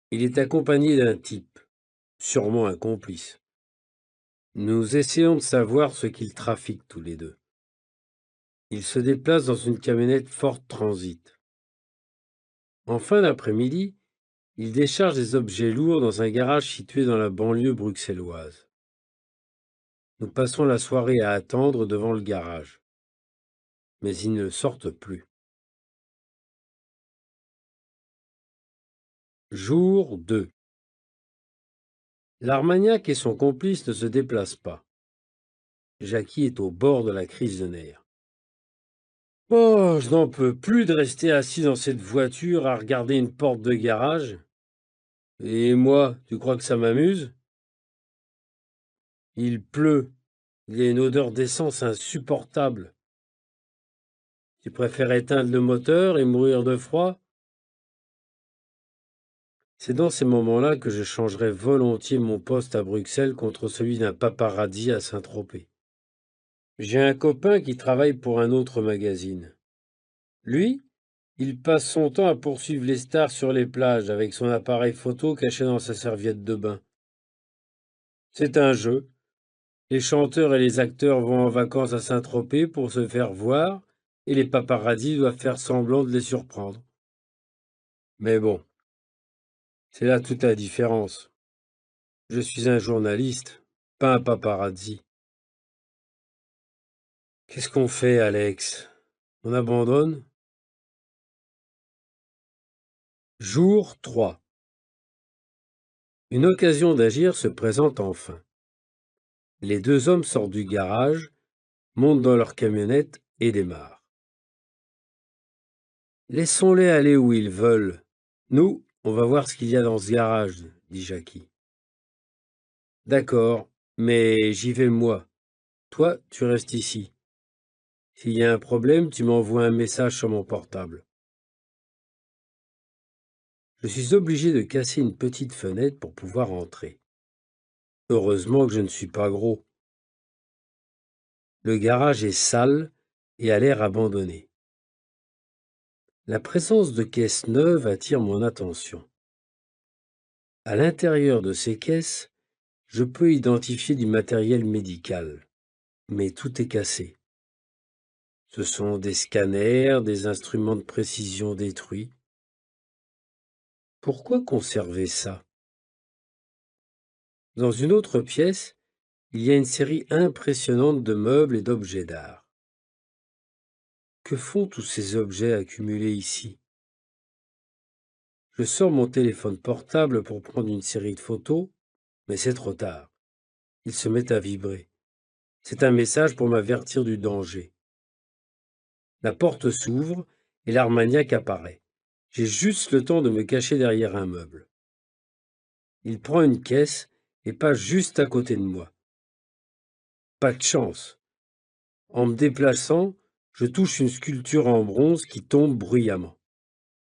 Il est accompagné d'un type, sûrement un complice. Nous essayons de savoir ce qu'ils trafiquent tous les deux. Ils se déplacent dans une camionnette Ford Transit. En fin d'après-midi, ils déchargent des objets lourds dans un garage situé dans la banlieue bruxelloise. Nous passons la soirée à attendre devant le garage. Mais ils ne sortent plus. Jour 2. L'Armagnac et son complice ne se déplacent pas. Jackie est au bord de la crise de nerfs. Oh, je n'en peux plus de rester assis dans cette voiture à regarder une porte de garage. Et moi, tu crois que ça m'amuse? Il pleut. Il y a une odeur d'essence insupportable. Tu préfères éteindre le moteur et mourir de froid? C'est dans ces moments-là que je changerais volontiers mon poste à Bruxelles contre celui d'un paparazzi à Saint-Tropez. J'ai un copain qui travaille pour un autre magazine. Lui, il passe son temps à poursuivre les stars sur les plages avec son appareil photo caché dans sa serviette de bain. C'est un jeu. Les chanteurs et les acteurs vont en vacances à Saint-Tropez pour se faire voir et les paparazzis doivent faire semblant de les surprendre. Mais bon, c'est là toute la différence. Je suis un journaliste, pas un paparazzi. Qu'est-ce qu'on fait, Alex? On abandonne? Jour 3. Une occasion d'agir se présente enfin. Les deux hommes sortent du garage, montent dans leur camionnette et démarrent. Laissons-les aller où ils veulent. Nous, on va voir ce qu'il y a dans ce garage, dit Jackie. D'accord, mais j'y vais moi. Toi, tu restes ici. S'il y a un problème, tu m'envoies un message sur mon portable. Je suis obligé de casser une petite fenêtre pour pouvoir entrer. Heureusement que je ne suis pas gros. Le garage est sale et a l'air abandonné. La présence de caisses neuves attire mon attention. À l'intérieur de ces caisses, je peux identifier du matériel médical, mais tout est cassé. Ce sont des scanners, des instruments de précision détruits. Pourquoi conserver ça? Dans une autre pièce, il y a une série impressionnante de meubles et d'objets d'art. Que font tous ces objets accumulés ici? Je sors mon téléphone portable pour prendre une série de photos, mais c'est trop tard. Il se met à vibrer. C'est un message pour m'avertir du danger. La porte s'ouvre et l'Armagnac apparaît. J'ai juste le temps de me cacher derrière un meuble. Il prend une caisse et passe juste à côté de moi. Pas de chance. En me déplaçant, je touche une sculpture en bronze qui tombe bruyamment.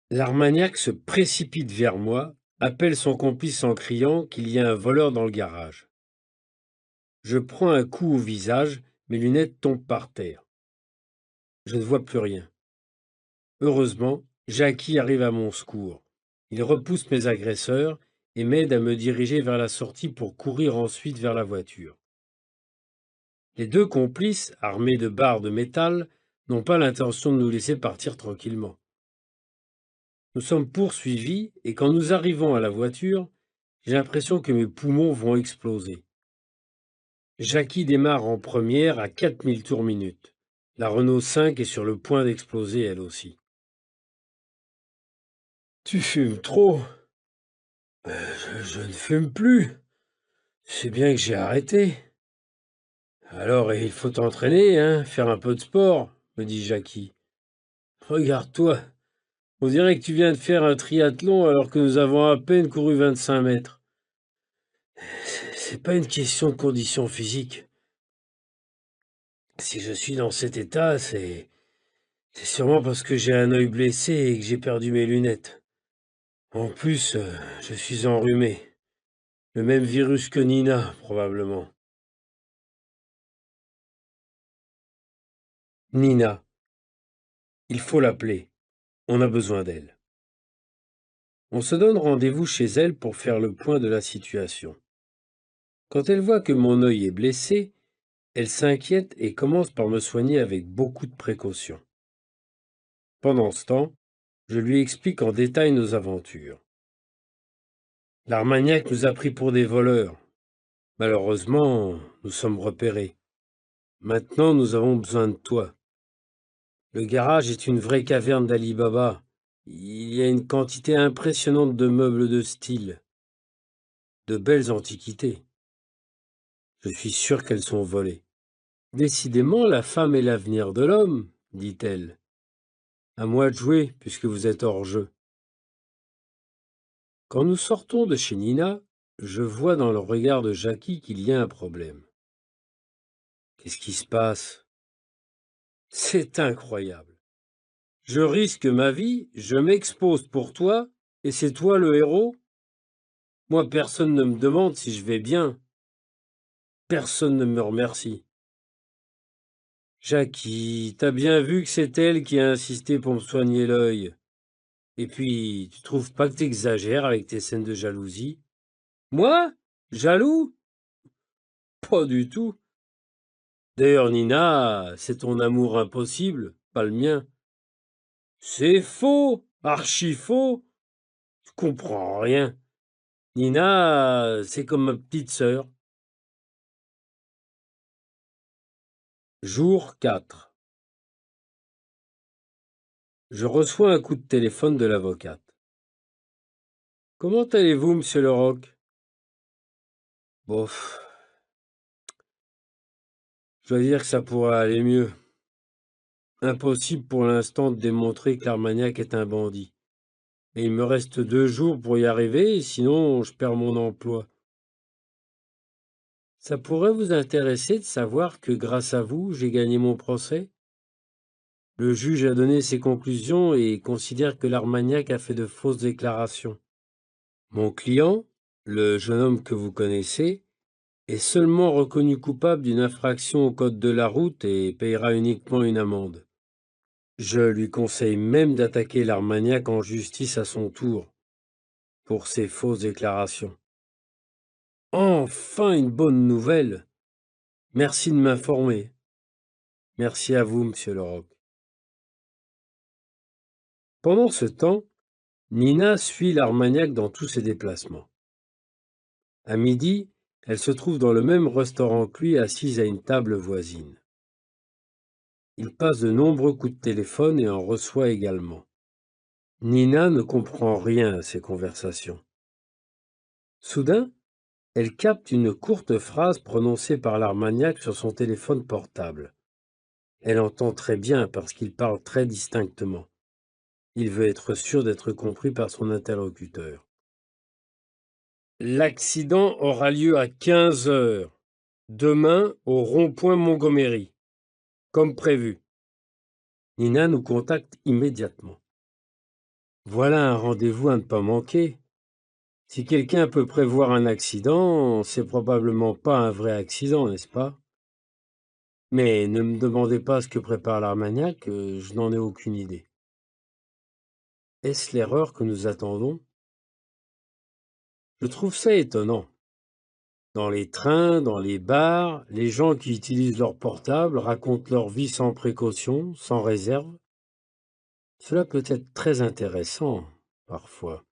L'Armagnac se précipite vers moi, appelle son complice en criant qu'il y a un voleur dans le garage. Je prends un coup au visage, mes lunettes tombent par terre. Je ne vois plus rien. Heureusement, Jackie arrive à mon secours. Il repousse mes agresseurs et m'aide à me diriger vers la sortie pour courir ensuite vers la voiture. Les deux complices, armés de barres de métal, n'ont pas l'intention de nous laisser partir tranquillement. Nous sommes poursuivis et quand nous arrivons à la voiture, j'ai l'impression que mes poumons vont exploser. Jackie démarre en première à 4000 tours minute. La Renault 5 est sur le point d'exploser elle aussi. Tu fumes trop. Je ne fume plus. C'est bien que j'ai arrêté. Alors il faut t'entraîner, hein, faire un peu de sport, me dit Jackie. Regarde-toi, on dirait que tu viens de faire un triathlon alors que nous avons à peine couru 25 mètres. C'est pas une question de condition physique. Si je suis dans cet état, c'est sûrement parce que j'ai un œil blessé et que j'ai perdu mes lunettes. En plus, je suis enrhumé. Le même virus que Nina, probablement. Nina. Il faut l'appeler. On a besoin d'elle. On se donne rendez-vous chez elle pour faire le point de la situation. Quand elle voit que mon œil est blessé, elle s'inquiète et commence par me soigner avec beaucoup de précautions. Pendant ce temps, je lui explique en détail nos aventures. L'Armagnac nous a pris pour des voleurs. Malheureusement, nous sommes repérés. Maintenant, nous avons besoin de toi. Le garage est une vraie caverne d'Ali Baba. Il y a une quantité impressionnante de meubles de style, de belles antiquités. Je suis sûr qu'elles sont volées. Décidément, la femme est l'avenir de l'homme, dit-elle. À moi de jouer, puisque vous êtes hors jeu. Quand nous sortons de chez Nina, je vois dans le regard de Jackie qu'il y a un problème. Qu'est-ce qui se passe? C'est incroyable. Je risque ma vie, je m'expose pour toi, et c'est toi le héros? Moi, personne ne me demande si je vais bien. Personne ne me remercie. Jackie, t'as bien vu que c'est elle qui a insisté pour me soigner l'œil. Et puis, tu trouves pas que t'exagères avec tes scènes de jalousie? Moi? Jaloux? Pas du tout. D'ailleurs, Nina, c'est ton amour impossible, pas le mien. C'est faux, archi faux. Tu comprends rien. Nina, c'est comme ma petite sœur. Jour 4. Je reçois un coup de téléphone de l'avocate. Comment allez-vous, monsieur Leroc? Bof. Je dois dire que ça pourrait aller mieux. Impossible pour l'instant de démontrer que l'Armagnac est un bandit. Et il me reste 2 jours pour y arriver, sinon je perds mon emploi. Ça pourrait vous intéresser de savoir que grâce à vous, j'ai gagné mon procès? Le juge a donné ses conclusions et considère que l'Armagnac a fait de fausses déclarations. Mon client, le jeune homme que vous connaissez, est seulement reconnu coupable d'une infraction au code de la route et payera uniquement une amende. Je lui conseille même d'attaquer l'Armagnac en justice à son tour, pour ses fausses déclarations. Enfin une bonne nouvelle! Merci de m'informer. Merci à vous, monsieur Leroc. Pendant ce temps, Nina suit l'Armagnac dans tous ses déplacements. À midi, elle se trouve dans le même restaurant que lui, assise à une table voisine. Il passe de nombreux coups de téléphone et en reçoit également. Nina ne comprend rien à ces conversations. Soudain, elle capte une courte phrase prononcée par l'Armagnac sur son téléphone portable. Elle entend très bien parce qu'il parle très distinctement. Il veut être sûr d'être compris par son interlocuteur. L'accident aura lieu à 15 heures, demain au rond-point Montgomery, comme prévu. Nina nous contacte immédiatement. Voilà un rendez-vous à ne pas manquer. Si quelqu'un peut prévoir un accident, c'est probablement pas un vrai accident, n'est-ce pas? Mais ne me demandez pas ce que prépare l'Armagnac, je n'en ai aucune idée. Est-ce l'erreur que nous attendons? Je trouve ça étonnant. Dans les trains, dans les bars, les gens qui utilisent leur portable racontent leur vie sans précaution, sans réserve. Cela peut être très intéressant, parfois.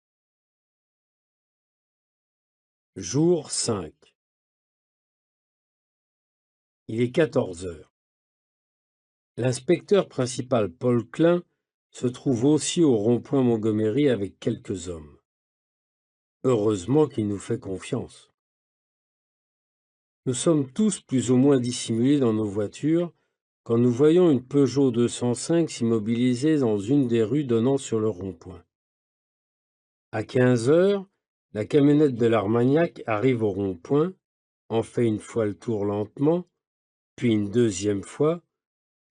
Jour 5. Il est 14 heures. L'inspecteur principal Paul Klein se trouve aussi au rond-point Montgomery avec quelques hommes. Heureusement qu'il nous fait confiance. Nous sommes tous plus ou moins dissimulés dans nos voitures quand nous voyons une Peugeot 205 s'immobiliser dans une des rues donnant sur le rond-point. À 15 heures, la camionnette de l'Armagnac arrive au rond-point, en fait une fois le tour lentement, puis une deuxième fois,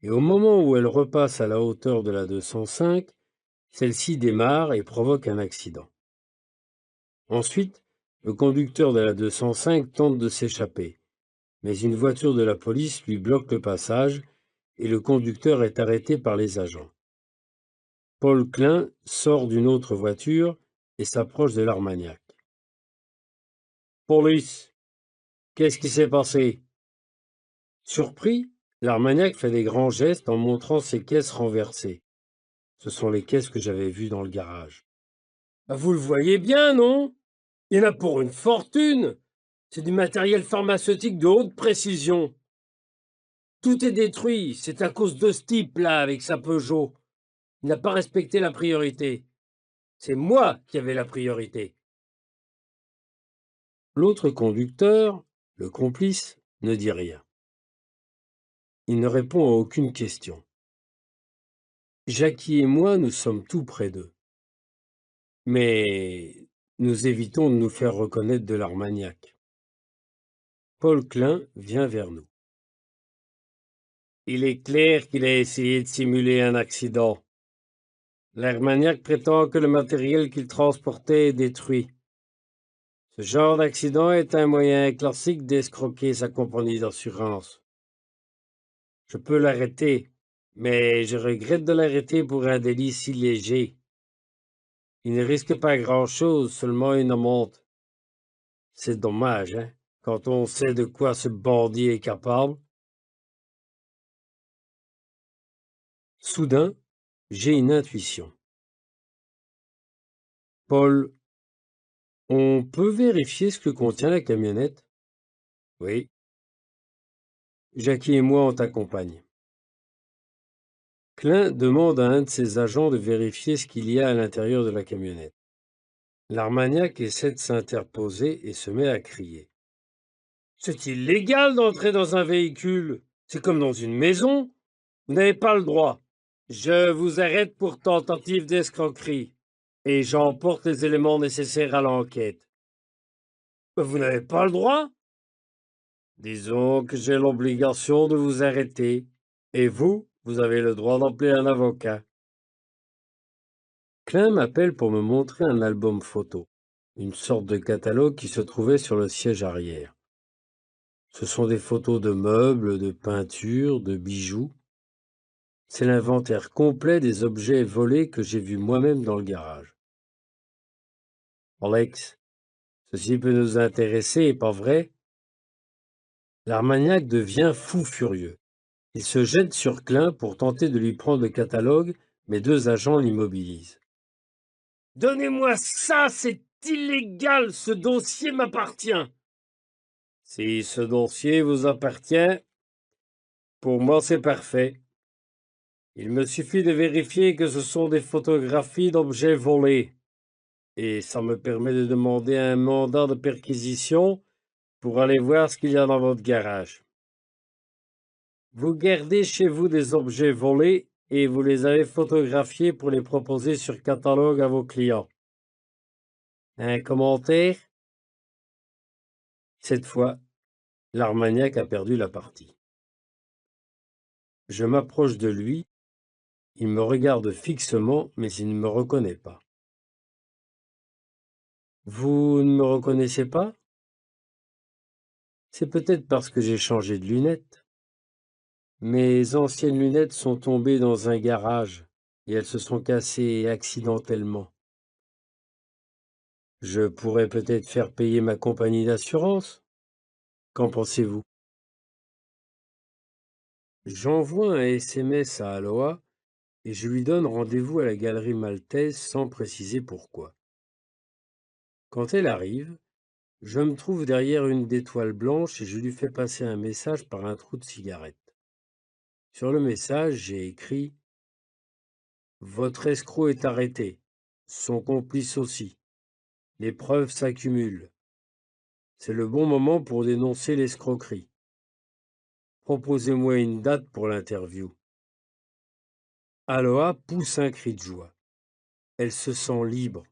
et au moment où elle repasse à la hauteur de la 205, celle-ci démarre et provoque un accident. Ensuite, le conducteur de la 205 tente de s'échapper, mais une voiture de la police lui bloque le passage et le conducteur est arrêté par les agents. Paul Klein sort d'une autre voiture et s'approche de l'Armagnac. « Police, qu'est-ce qui s'est passé ?» Surpris, l'Armagnac fait des grands gestes en montrant ses caisses renversées. Ce sont les caisses que j'avais vues dans le garage. « Vous le voyez bien, non? Il y en a pour une fortune. C'est du matériel pharmaceutique de haute précision. Tout est détruit, c'est à cause de ce type-là avec sa Peugeot. Il n'a pas respecté la priorité. C'est moi qui avais la priorité. » L'autre conducteur, le complice, ne dit rien. Il ne répond à aucune question. Jackie et moi, nous sommes tout près d'eux. Mais nous évitons de nous faire reconnaître de l'Armagnac. Paul Klein vient vers nous. Il est clair qu'il a essayé de simuler un accident. L'Armagnac prétend que le matériel qu'il transportait est détruit. Ce genre d'accident est un moyen classique d'escroquer sa compagnie d'assurance. Je peux l'arrêter, mais je regrette de l'arrêter pour un délit si léger. Il ne risque pas grand-chose, seulement une amende. C'est dommage, hein, quand on sait de quoi ce bandit est capable. Soudain, j'ai une intuition. Paul, on peut vérifier ce que contient la camionnette? Oui. Jackie et moi, on t'accompagne. Klein demande à un de ses agents de vérifier ce qu'il y a à l'intérieur de la camionnette. L'Armagnac essaie de s'interposer et se met à crier. C'est illégal d'entrer dans un véhicule. C'est comme dans une maison. Vous n'avez pas le droit. Je vous arrête pour tentative d'escroquerie et j'emporte les éléments nécessaires à l'enquête. Vous n'avez pas le droit? Disons que j'ai l'obligation de vous arrêter. Et vous, vous avez le droit d'appeler un avocat. Klein m'appelle pour me montrer un album photo, une sorte de catalogue qui se trouvait sur le siège arrière. Ce sont des photos de meubles, de peintures, de bijoux. C'est l'inventaire complet des objets volés que j'ai vus moi-même dans le garage. Alex, ceci peut nous intéresser, pas vrai? L'armagnac devient fou furieux. Il se jette sur Klein pour tenter de lui prendre le catalogue, mais deux agents l'immobilisent. Donnez-moi ça, c'est illégal, ce dossier m'appartient. Si ce dossier vous appartient, pour moi c'est parfait. Il me suffit de vérifier que ce sont des photographies d'objets volés. Et ça me permet de demander un mandat de perquisition pour aller voir ce qu'il y a dans votre garage. Vous gardez chez vous des objets volés et vous les avez photographiés pour les proposer sur catalogue à vos clients. Un commentaire? Cette fois, l'Armagnac a perdu la partie. Je m'approche de lui, il me regarde fixement, mais il ne me reconnaît pas. Vous ne me reconnaissez pas? C'est peut-être parce que j'ai changé de lunettes. Mes anciennes lunettes sont tombées dans un garage et elles se sont cassées accidentellement. Je pourrais peut-être faire payer ma compagnie d'assurance. Qu'en pensez-vous? J'envoie un SMS à Aloha et je lui donne rendez-vous à la galerie maltaise sans préciser pourquoi. Quand elle arrive, je me trouve derrière une des toiles blanches et je lui fais passer un message par un trou de cigarette. Sur le message, j'ai écrit « Votre escroc est arrêté. Son complice aussi. Les preuves s'accumulent. C'est le bon moment pour dénoncer l'escroquerie. Proposez-moi une date pour l'interview. » Aloha pousse un cri de joie. Elle se sent libre.